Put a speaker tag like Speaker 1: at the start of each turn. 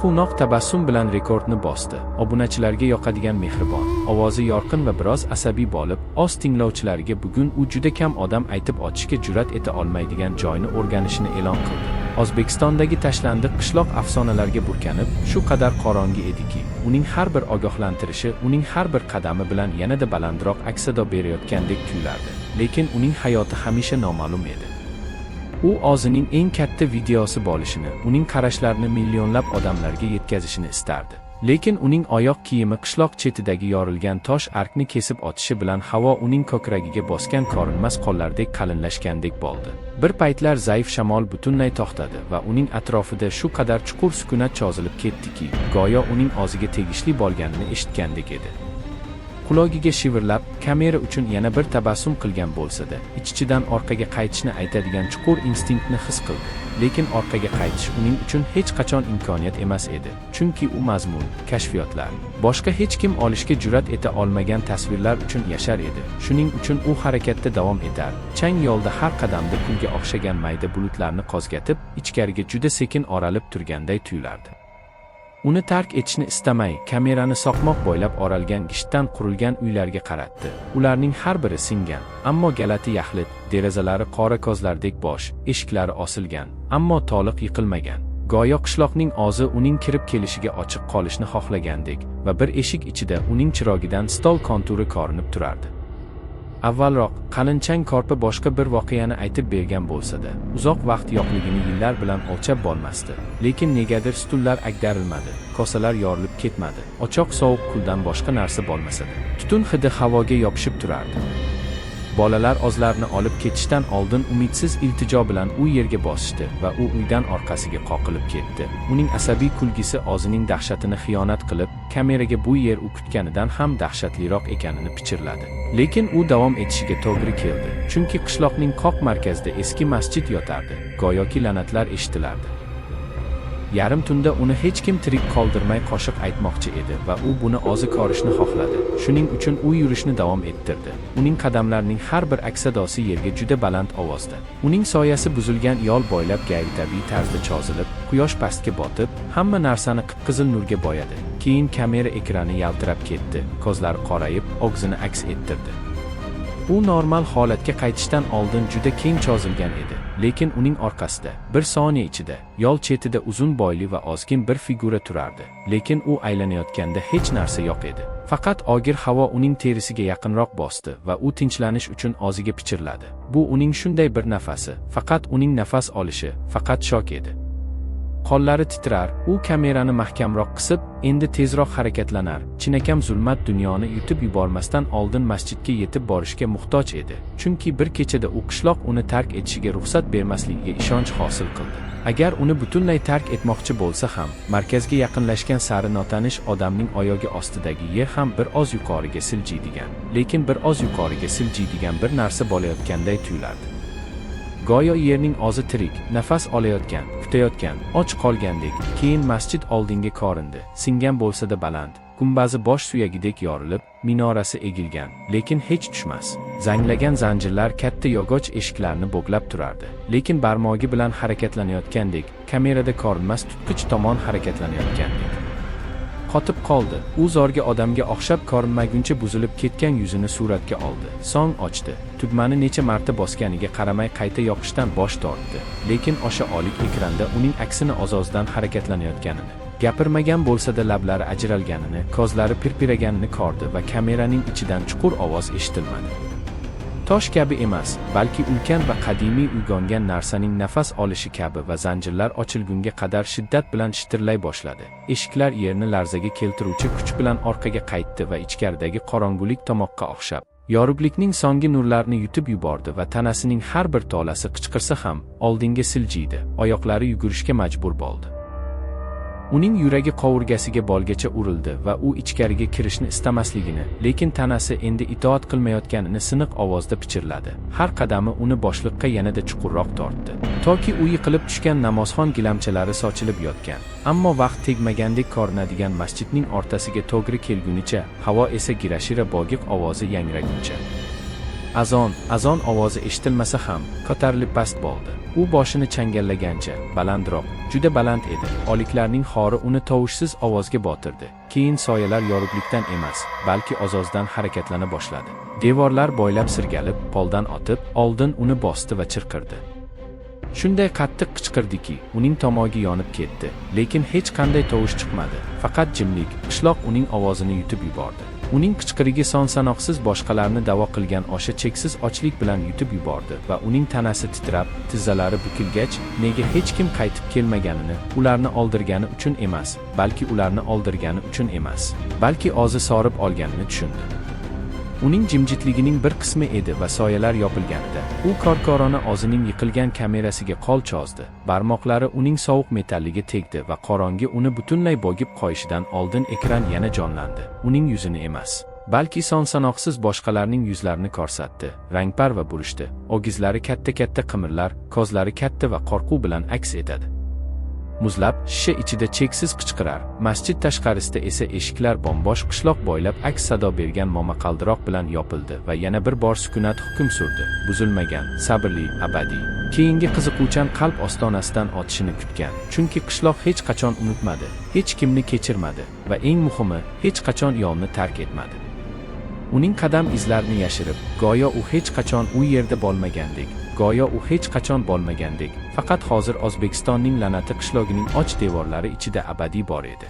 Speaker 1: quvnoq tabassum bilan rekordni bosdi. Obunachilarga yoqadigan mehribon, ovozi yorqin va biroz asabiy bo'lib, oz tinglovchilariga bugun u juda kam odam aytib ochishga jur'at eta olmaydigan joyni o'rganishini e'lon qildi. O'zbekistondagi tashlandiq qishloq afsonalarga burkanib, shu qadar qorong'i ediki, uning har bir ogohlantirishi uning har bir qadami bilan yanada balandroq aks-sado berayotgandek tuyulardi. Lekin uning hayoti hamisha noma'lum edi. U o'zining eng katta videosi bo'lishini, uning qarashlarini millionlab odamlarga yetkazishini istardi. Lekin uning oyoq kiyimi qishloq chetidagi yorilgan tosh arkni kesib o'tishi bilan havo uning ko'kragiga bosgan ko'rinmas qollardek qalinlashgandek bo'ldi. Bir paytlar zaif shamol butunlay to'xtadi va uning atrofida shu qadar chuqur sukunat cho'zilib ketdiki, go'yo uning o'ziga tegishli bo'lganini eshitgandek edi. Quloqiga shivirlab, kamera uchun yana bir tabassum qilgan bo'lsa-da, ich-ichidan orqaga qaytishni aytadigan chuqur instinktni his qildi. Lekin orqaga qaytish uning uchun hech qachon imkoniyat emas edi. Chunki u mazmun, kashfiyotlar, boshqa hech kim olishga jur'at eta olmagan tasvirlar uchun yashar edi. Shuning uchun u harakatda davom etar. Chang yo'lda har qadamda kulga o'xshagan mayda bulutlarni qo'zg'atib, ichkariga juda sekin oralib turganday tuyulardi. Uni tark etishni istamay, kamerani soqmoq bo'ylab oralgan g'ishtdan qurilgan uylarga qaratdi. Ularning har biri singan, ammo galati yaxlit, derazalari qora kozlardek bo'sh, eshiklari osilgan, ammo to'liq yiqilmagan. Go'yo qishloqning o'zi uning kirib kelishiga ochiq qolishni xohlagandek va bir eshik ichida uning chirogidan stol konturi ko'rinib turardi. Avvalroq qalinchang korpa boshqa bir voqeani aytib bergan bo'lsa-da, uzoq vaqt yo'qligini yillar bilan o'lchab bo'lmasdi. Lekin negadir stullar ag'darilmadi, kosalar yorilib ketmadi. Ochoq sovuq kuldan boshqa narsa bo'lmasa-da, tutun hidi havoga yopishib turardi. Bolalar o'zlarini olib ketishdan oldin umidsiz iltijo bilan u yerga bosishdi va u uydan orqasiga qoqilib ketdi. Uning asabiy kulgisi o'zining dahshatini xiyonat qilib, kameraga bu yer u kutganidan ham dahshatliroq ekanini pichirladi. Lekin u davom etishiga to'g'ri keldi, chunki qishloqning qoq markazida eski masjid yotardi, go'yoki la'natlar eshitilardi. Yarim tunda uni hech kim tirik qoldirmay qo'shiq aytmoqchi edi va u buni o'zi ko'rishni xohladi. Shuning uchun u yurishni davom ettirdi. Uning qadamlarining har bir aks-sadosi yerga juda baland ovozda. Uning soyasi buzilgan yo'l bo'ylab g'ayritabiiy tarzda cho'zilib, quyosh pastga botib, hamma narsani qip-qizil nurga bo'yadi. Keyin kamera ekrani yaltirab ketdi, ko'zlari qorayib, og'zini aks ettirdi. U normal holatga qaytishdan oldin juda keng cho'zilgan edi, lekin uning orqasida, bir soniya ichida, yo'l chetida uzun bo'yli va ozgin bir figura turardi. Lekin u aylanayotganda hech narsa yo'q edi. Faqat og'ir havo uning terisiga yaqinroq bosdi va u tinchlanish uchun o'ziga pichirladi. Bu uning shunday bir nafasi, faqat uning nafas olishi, faqat shok edi. Qo'llari titrar, u kamerani mahkamroq qisib, endi tezroq harakatlanar, chinakam zulmat dunyoni yutib yubormasdan oldin masjidga yetib borishga muhtoj edi. Chunki bir kechada u qishloq uni tark etishiga ruxsat bermasligiga ishonch hosil qildi. Agar uni butunlay tark etmoqchi bo'lsa ham, markazga yaqinlashgan sari notanish odamning oyog'i ostidagi yer ham bir oz yuqoriga siljiydigan, lekin bir oz yuqoriga siljiydigan bir narsa bo'layotganday tuyulardi. Go'yo yerning o'zi tirik, nafas olayotgan, kutayotgan, och qolgandek. Keyin masjid oldinga ko'rindi, singan bo'lsa-da baland, gumbazi bosh suyagidek yorilib, minorasi egilgan, lekin hech tushmas. Zanglagan zanjirlar katta yog'och eshiklarni bo'glab turardi, lekin barmog'i bilan harakatlanayotgandek, kamerada ko'rinmas tutqich tomon harakatlanayotgandek. Qotib qoldi. U zorga odamga o'xshab ko'rinmaguncha buzilib ketgan yuzini suratga oldi. So'ng ochdi. Tugmani necha marta bosganiga qaramay qayta yoqishdan bosh tortdi. Lekin o'sha olik ekranda uning aksini oz-ozdan harakatlanayotganini, gapirmagan bo'lsa-da lablari ajralganini, ko'zlari pirpiraganini ko'rdi va kameraning ichidan chuqur ovoz eshitilmadi. Tosh kabi emas, balki ulkan va qadimiy uyg'ongan narsaning nafas olishi kabi va zanjirlar ochilgunga qadar shiddat bilan shitirlay boshladi. Eshiklar yerni larzaga keltiruvchi kuch bilan orqaga qaytdi va ichkaridagi qorong'ulik tomoqqa o'xshab, yorug'likning so'nggi nurlarini yutib yubordi va tanasining har bir tolasi qichqirsa ham oldinga siljiydi, oyoqlari yugurishga majbur bo'ldi. Uning yuragi qovurgasiga bolgacha urildi va u ichkariga kirishni istamasligini, lekin tanasi endi itoat qilmayotganini siniq ovozda pichirladi. Har qadami uni boshliqqa yanada chuqurroq tortdi. Toki u yiqilib tushgan namozxon gilamchalari sochilib yotgan, ammo vaqt tegmagandek ko'rinadigan masjidning o'rtasiga to'g'ri kelgunicha, havo esa girashira bogiq ovozi yangraguncha. azon ovozi eshitilmasa ham, ko'tarilib past bo'ldi. U boshini changallagancha, balandroq, juda baland edi. Oliklarning xori uni tovushsiz ovozga botirdi. Keyin soyalar yorug'likdan emas, balki ozozdan harakatlana boshladi. Devorlar bo'ylab sirgalib, poldan otib, oldin uni bosdi va chirqirdi. Shunday qattiq qichqirdiki, uning tomog'i yonib ketdi, lekin hech qanday tovush chiqmadi. Faqat jimlik, qishloq uning ovozini yutib yubordi. Uning qichqirigi son-sanoqsiz boshqalarni davo qilgan o'sha cheksiz ochlik bilan yutib yubordi va uning tanasi titrab, tizzalari bukilgach, nega hech kim qaytib kelmaganini, ularni oldirgani uchun emas, balki ularni oldirgani uchun emas, balki o'zi sorib olganini tushundi. Uning jimjitligining bir qismi edi va soyalar yopilganida, u korkorona o'zining yiqilgan kamerasiga qo'l cho'zdi. Barmoqlari uning sovuq metalliga tegdi va qorong'i uni butunlay bo'g'ib qo'yishidan oldin ekran yana jonlandi. Uning yuzini emas, balki son-sanoqsiz boshqalarning yuzlarini ko'rsatdi. Rangpar va burishdi. O'gizlari katta-katta qimirlar, ko'zlari katta va qo'rquv bilan aks etadi. Muzlab, shisha ichida cheksiz qichqirar, masjid tashqarisida esa eshiklar bombosh qishloq bo'ylab aks sado bergan momaqaldiroq bilan yopildi va yana bir bor sukunat hukm surdi. Buzilmagan, sabrli, abadiy. Keyingi qiziquvchan qalb ostonasidan otishini kutgan. Chunki qishloq hech qachon unutmadi, hech kimni kechirmadi va eng muhimi, hech qachon yovni tark etmadi. Uning qadam izlarini yashirib, go'yo u hech qachon u yerda bo'lmagandek, go'yo u hech qachon bo'lmagandek, faqat hozir O'zbekistonning la'nati qishlog'ining och devorlari ichida abadiy bor edi.